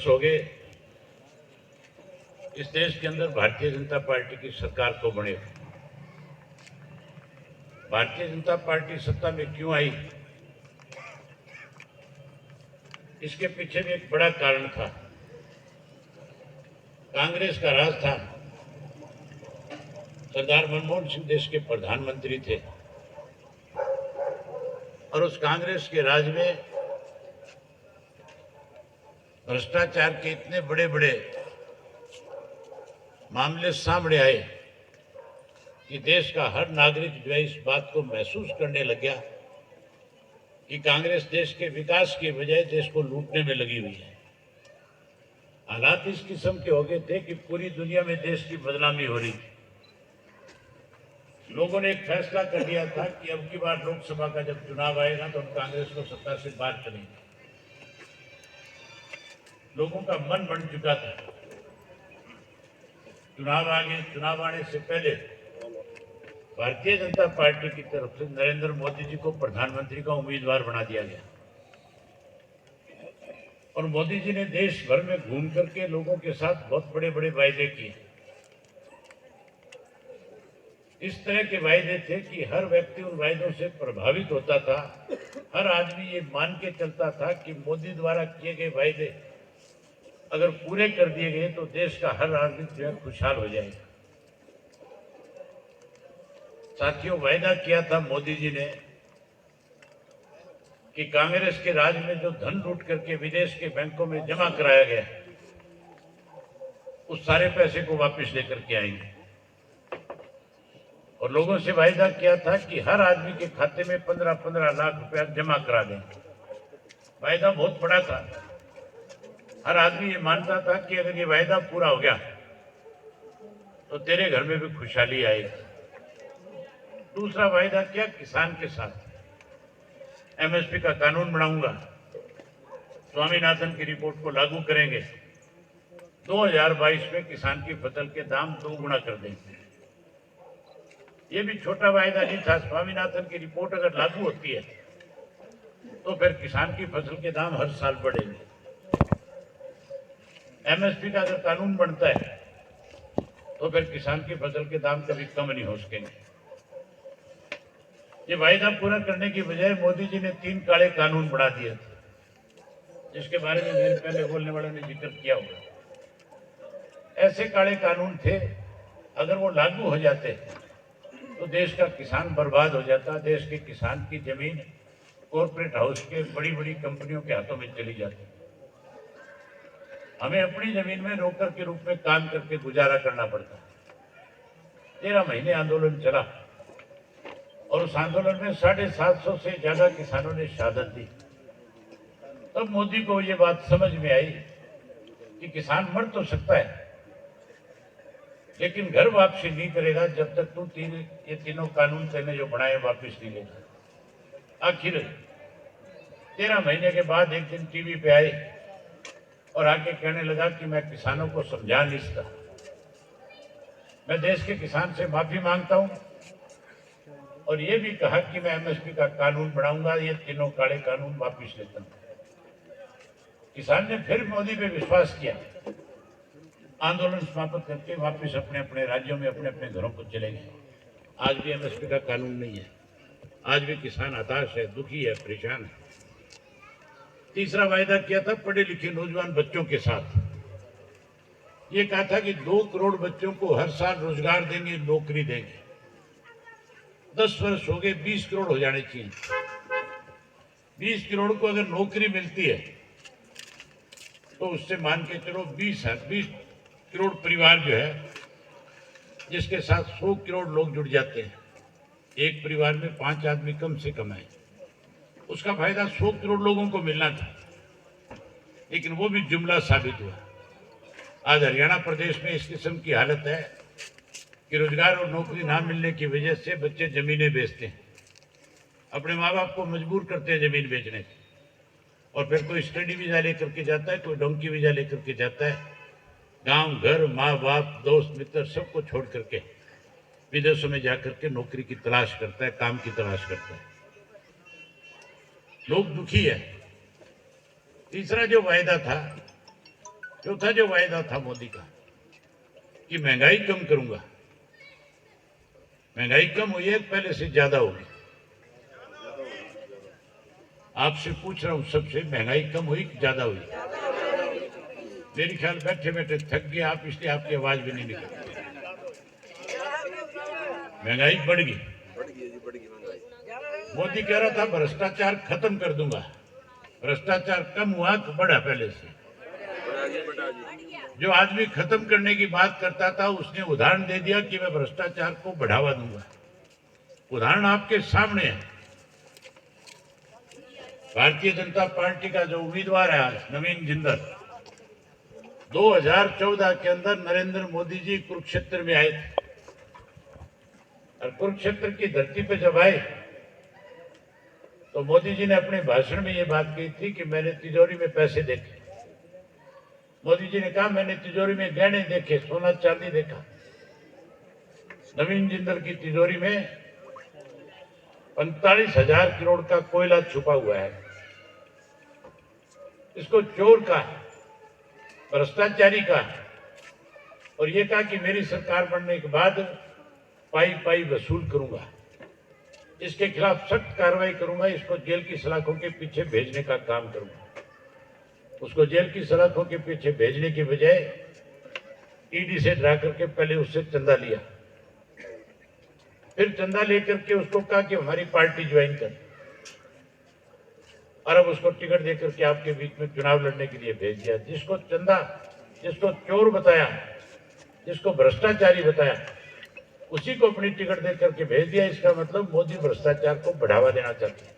वर्ष हो गए इस देश के अंदर भारतीय जनता पार्टी की सरकार को बने। भारतीय जनता पार्टी सत्ता में क्यों आई, इसके पीछे भी एक बड़ा कारण था। कांग्रेस का राज था। सरदार मनमोहन सिंह देश के प्रधानमंत्री थे और उस कांग्रेस के राज में भ्रष्टाचार के इतने बड़े बड़े मामले सामने आए कि देश का हर नागरिक जो है इस बात को महसूस करने लग गया कि कांग्रेस देश के विकास के बजाय देश को लूटने में लगी हुई है। हालात इस किस्म के हो गए थे कि पूरी दुनिया में देश की बदनामी हो रही थी। लोगों ने एक फैसला कर लिया था कि अब की बार लोकसभा का जब चुनाव आएगा तो हम कांग्रेस को सत्ता से बाहर करेंगे। लोगों का मन बन चुका था। चुनाव आने से पहले भारतीय जनता पार्टी की तरफ से नरेंद्र मोदी जी को प्रधानमंत्री का उम्मीदवार बना दिया गया और मोदी जी ने देश भर में घूम करके लोगों के साथ बहुत बड़े बड़े वायदे किए। इस तरह के वायदे थे कि हर व्यक्ति उन वायदों से प्रभावित होता था। हर आदमी ये मान के चलता था कि मोदी द्वारा किए गए वायदे अगर पूरे कर दिए गए तो देश का हर नागरिक जो है खुशहाल हो जाएगा। साथियों, वायदा किया था मोदी जी ने कि कांग्रेस के राज में जो धन लूट करके विदेश के बैंकों में जमा कराया गया उस सारे पैसे को वापस लेकर के आएंगे और लोगों से वायदा किया था कि हर आदमी के खाते में 15-15 लाख रुपया जमा करा देंगे। वायदा बहुत बड़ा था। हर आदमी ये मानता था कि अगर ये वायदा पूरा हो गया तो तेरे घर में भी खुशहाली आएगी। दूसरा वायदा किया किसान के साथ, एमएसपी का कानून बनाऊंगा, स्वामीनाथन की रिपोर्ट को लागू करेंगे, 2022 में किसान की फसल के दाम 2 गुना कर देंगे। ये भी छोटा वायदा नहीं था। स्वामीनाथन की रिपोर्ट अगर लागू होती है तो फिर किसान की फसल के दाम हर साल बढ़ेंगे। एमएसपी का अगर कानून बनता है तो फिर किसान की फसल के दाम कभी कम नहीं हो सकेंगे। ये वायदा पूरा करने की बजाय मोदी जी ने 3 काले कानून बना दिए थे, जिसके बारे में मेरे पहले बोलने वालों ने जिक्र किया होगा। ऐसे काले कानून थे, अगर वो लागू हो जाते तो देश का किसान बर्बाद हो जाता। देश के किसान की जमीन कॉर्पोरेट हाउस के बड़ी बड़ी कंपनियों के हाथों में चली जाती। हमें अपनी जमीन में नौकर के रूप में काम करके गुजारा करना पड़ता। 13 महीने आंदोलन चला और उस आंदोलन में 750 से ज्यादा किसानों ने शहादत दी। तब मोदी को ये बात समझ में आई कि किसान मर तो सकता है लेकिन घर वापसी नहीं करेगा जब तक तू ये तीनों कानून तेने जो बनाए वापस नहीं लेगा। आखिर 13 महीने के बाद एक दिन टीवी पे आए और आके कहने लगा कि मैं किसानों को समझा नहीं सकता, मैं देश के किसान से माफी मांगता हूं और ये भी कहा कि मैं एमएसपी का कानून बनाऊंगा, ये तीनों काले कानून वापस लेता हूं। किसान ने फिर मोदी पे विश्वास किया, आंदोलन समाप्त करके वापस अपने अपने राज्यों में अपने अपने घरों को चले गए। आज भी एमएसपी का कानून नहीं है। आज भी किसान हताश है, दुखी है, परेशान है। तीसरा वायदा किया था पढ़े लिखे नौजवान बच्चों के साथ। ये कहा था कि 2 करोड़ बच्चों को हर साल रोजगार देंगे, नौकरी देंगे। 10 वर्ष हो गए, 20 करोड़ हो जाने चाहिए। 20 करोड़ को अगर नौकरी मिलती है तो उससे मान के चलो 20 करोड़ परिवार जो है जिसके साथ 100 करोड़ लोग जुड़ जाते हैं। एक परिवार में 5 आदमी कम से कम है, उसका फायदा 100 करोड़ लोगों को मिलना था, लेकिन वो भी जुमला साबित हुआ। आज हरियाणा प्रदेश में इस किस्म की हालत है कि रोजगार और नौकरी ना मिलने की वजह से बच्चे जमीनें बेचते हैं, अपने माँ बाप को मजबूर करते हैं जमीन बेचने की, और फिर कोई स्टडी वीजा लेकर के जाता है, कोई डोंकी वीजा लेकर के जाता है। गांव घर, माँ बाप, दोस्त मित्र सबको छोड़ करके विदेशों में जाकर के नौकरी की तलाश करता है, काम की तलाश करता है। लोग दुखी है। तीसरा जो वायदा था चौथा जो वायदा था मोदी का कि महंगाई कम करूंगा, महंगाई कम हुई है, पहले से ज्यादा होगी। आपसे पूछ रहा हूं सबसे, महंगाई कम हुई कि ज्यादा हुई? मेरी ख्याल बैठे बैठे थक गए आप, इसलिए आपकी आवाज भी नहीं निकलती। महंगाई बढ़ गई। मोदी कह रहा था भ्रष्टाचार खत्म कर दूंगा, भ्रष्टाचार कम हुआ कि बढ़ा? पहले से। जो आदमी खत्म करने की बात करता था उसने उदाहरण दे दिया कि मैं भ्रष्टाचार को बढ़ावा दूंगा। उदाहरण आपके सामने है। भारतीय जनता पार्टी का जो उम्मीदवार है आज, नवीन जिंदल, 2014 के अंदर नरेंद्र मोदी जी कुरुक्षेत्र में आए थे, और कुरुक्षेत्र की धरती पे जब आए तो मोदी जी ने अपने भाषण में ये बात कही थी कि मैंने तिजोरी में पैसे देखे। मोदी जी ने कहा मैंने तिजोरी में गहने देखे, सोना चांदी देखा। नवीन जिंदल की तिजोरी में 45,000 करोड़ का कोयला छुपा हुआ है। इसको चोर का, भ्रष्टाचारी का, और ये कहा कि मेरी सरकार बनने के बाद पाई पाई वसूल करूंगा, इसके खिलाफ सख्त कार्रवाई करूंगा, इसको जेल की सलाखों के पीछे भेजने का काम करूंगा। उसको जेल की सलाखों के पीछे भेजने की बजाय ईडी से डरा करके पहले उससे चंदा लिया, फिर चंदा लेकर के उसको कहा कि हमारी पार्टी ज्वाइन कर, और अब उसको टिकट देकर के आपके बीच में चुनाव लड़ने के लिए भेज दिया। जिसको चंदा, जिसको चोर बताया, जिसको भ्रष्टाचारी बताया, उसी को अपनी टिकट देकर के भेज दिया। इसका मतलब मोदी भ्रष्टाचार को बढ़ावा देना चाहते हैं।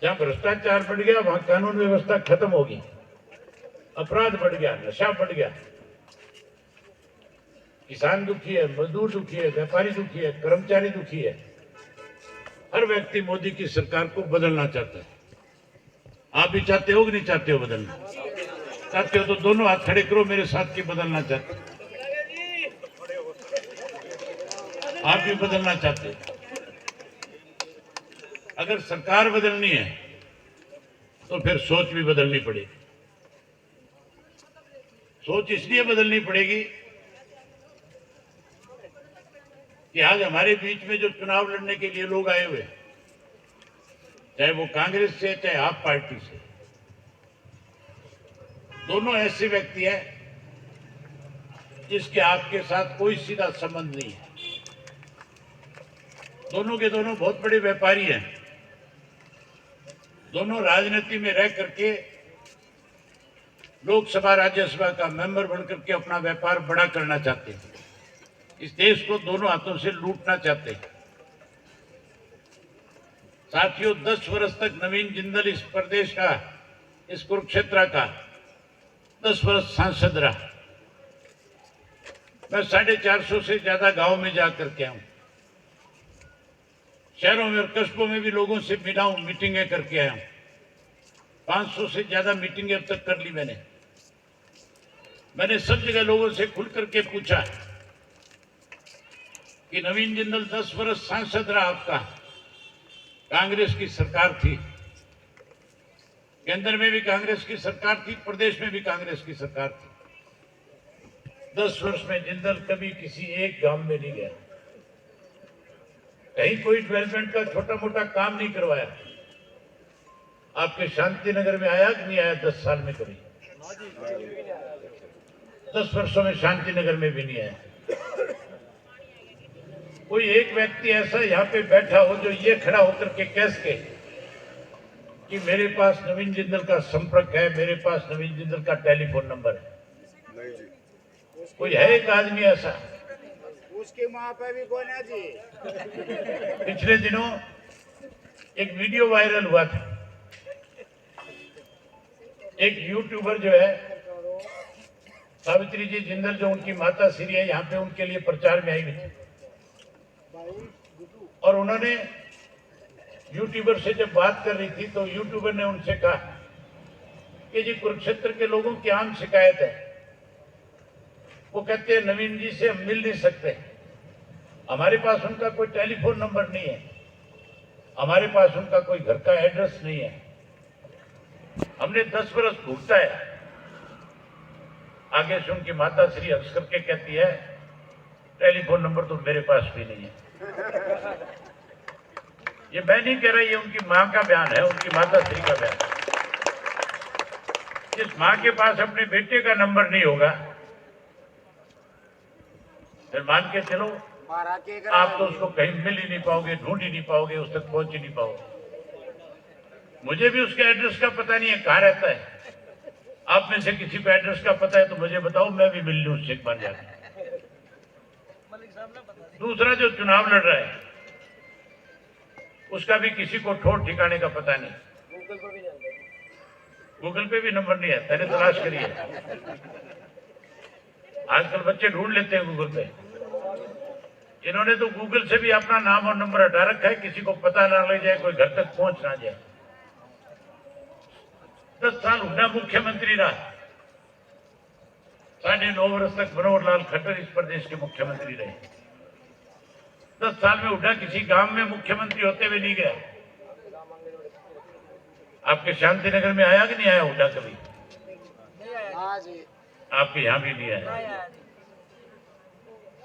जहां भ्रष्टाचार बढ़ गया वहां कानून व्यवस्था खत्म होगी, अपराध बढ़ गया, नशा बढ़ गया, किसान दुखी है, मजदूर दुखी है, व्यापारी दुखी है, कर्मचारी दुखी है। हर व्यक्ति मोदी की सरकार को बदलना चाहता है। आप भी चाहते हो कि नहीं चाहते हो बदलना? चाहते हो तो दोनों हाथ खड़े करो मेरे साथ कि बदलना चाहते हो। आप भी बदलना चाहते हो। अगर सरकार बदलनी है तो फिर सोच भी बदलनी पड़ेगी। सोच इसलिए बदलनी पड़ेगी कि आज हमारे बीच में जो चुनाव लड़ने के लिए लोग आए हुए, चाहे वो कांग्रेस से चाहे आप पार्टी से, दोनों ऐसे व्यक्ति हैं जिसके आपके साथ कोई सीधा संबंध नहीं है। दोनों के दोनों बहुत बड़े व्यापारी हैं। दोनों राजनीति में रह करके लोकसभा राज्यसभा का मेंबर बनकर के अपना व्यापार बड़ा करना चाहते हैं। इस देश को दोनों हाथों से लूटना चाहते हैं। साथियों, 10 वर्ष तक नवीन जिंदल इस प्रदेश का, इस कुरुक्षेत्र का 10 वर्ष सांसद रहा। मैं 450 से ज्यादा गांव में जाकर के आऊं, शहरों में और कस्बों में भी लोगों से मिला हूं, मीटिंगें करके आया हूं। 500 से ज्यादा मीटिंगें अब तक कर ली मैंने सब जगह लोगों से खुल करके पूछा कि नवीन जिंदल 10 वर्ष सांसद रहा आपका, कांग्रेस की सरकार थी, केंद्र में भी कांग्रेस की सरकार थी, प्रदेश में भी कांग्रेस की सरकार थी। 10 वर्ष में जिंदल कभी किसी एक गांव में नहीं गया, कहीं कोई डेवलपमेंट का छोटा मोटा काम नहीं करवाया। आपके शांति नगर में आया कि नहीं आया 10 साल में? कभी 10 वर्षों में शांति नगर में भी नहीं आया। कोई एक व्यक्ति ऐसा यहाँ पे बैठा हो जो ये खड़ा होकर के कह सके कि मेरे पास नवीन जिंदल का संपर्क है, मेरे पास नवीन जिंदल का टेलीफोन नंबर है? कोई है एक आदमी ऐसा? उसकी मां पे भी कौन है जी? पिछले दिनों एक वीडियो वायरल हुआ था। एक यूट्यूबर जो है सावित्री जी जिंदल, जो उनकी माता श्री है, यहाँ पे उनके लिए प्रचार में आई हुई थी, और उन्होंने यूट्यूबर से जब बात कर रही थी तो यूट्यूबर ने उनसे कहा कि जी कुरुक्षेत्र के लोगों की आम शिकायत है, वो कहते हैं नवीन जी से हम मिल नहीं सकते, हमारे पास उनका कोई टेलीफोन नंबर नहीं है, हमारे पास उनका कोई घर का एड्रेस नहीं है। हमने 10 वर्ष भुगता है, आगे से उनकी माता श्री हंस करके कहती है, टेलीफोन नंबर तो मेरे पास भी नहीं है। ये मैं नहीं कह रहा, ये उनकी माँ का बयान है, उनकी माता श्री का बयान है। जिस माँ के पास अपने बेटे का नंबर नहीं होगा, फिर मान के चलो मारा के आप तो उसको कहीं मिल ही नहीं पाओगे, ढूंढ ही नहीं पाओगे, उस तक पहुंच ही नहीं पाओगे। मुझे भी उसके एड्रेस का पता नहीं है, कहाँ रहता है। आप में से किसी को एड्रेस का पता है तो मुझे बताओ, मैं भी मिल लूं उससे एक बार जाकर। दूसरा जो चुनाव लड़ रहा है उसका भी किसी को ठोर ठिकाने का पता नहीं। गूगल पे भी नंबर नहीं है, पहले तलाश करिए। आजकल बच्चे ढूंढ लेते हैं गूगल पे। इन्होंने तो गूगल से भी अपना नाम और नंबर हटा रखा है, किसी को पता ना लग जाए, कोई घर तक पहुंच ना जाए। 10 साल हुड्डा मुख्यमंत्री रहा, 9.5 वर्ष तक मनोहर लाल खट्टर इस प्रदेश के मुख्यमंत्री रहे। 10 साल में हुड्डा किसी गांव में मुख्यमंत्री होते हुए नहीं गया। आपके शांतिनगर में आया कि नहीं आया हुड्डा कभी? हाँ जी। आपके यहाँ भी नहीं आया।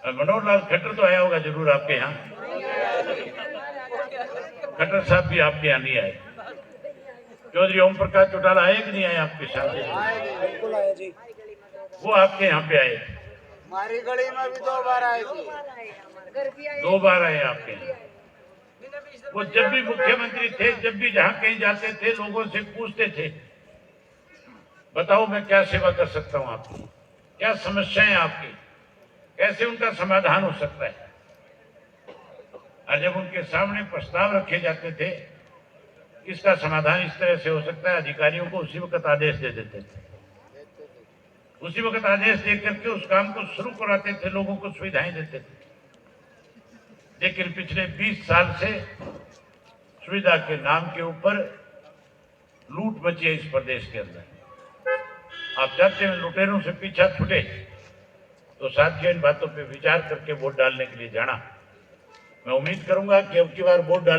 मनोहर लाल खट्टर तो आया होगा जरूर आपके यहाँ। खट्टर साहब भी आपके यहाँ नहीं आए। चौधरी ओम प्रकाश चौटाला आए कि नहीं आए आपके शांतिनगर? बिल्कुल आए जी। वो आपके यहाँ पे आए। हमारी गली में भी 2 बार आए जी। 2 बार आए आपके यहाँ। वो जब भी मुख्यमंत्री थे, जब भी जहाँ कहीं जाते थे, लोगों से पूछते थे, बताओ मैं क्या सेवा कर सकता हूँ आपकी, क्या समस्याएं आपकी, कैसे उनका समाधान हो सकता है। और जब उनके सामने प्रस्ताव रखे जाते थे, इसका समाधान इस तरह से हो सकता है, अधिकारियों को उसी वक्त आदेश दे देते थे। उसी वक्त आदेश दे करके उस काम को शुरू कराते थे, लोगों को सुविधाएं देते थे। लेकिन पिछले 20 साल से सुविधा के नाम के ऊपर लूट मची है इस प्रदेश के अंदर। आप चाहते हैं लुटेरों से पीछा छूटे, तो साथियों इन बातों पे विचार करके वोट डालने के लिए जाना। मैं उम्मीद करूंगा कि अब की बार वोट डाल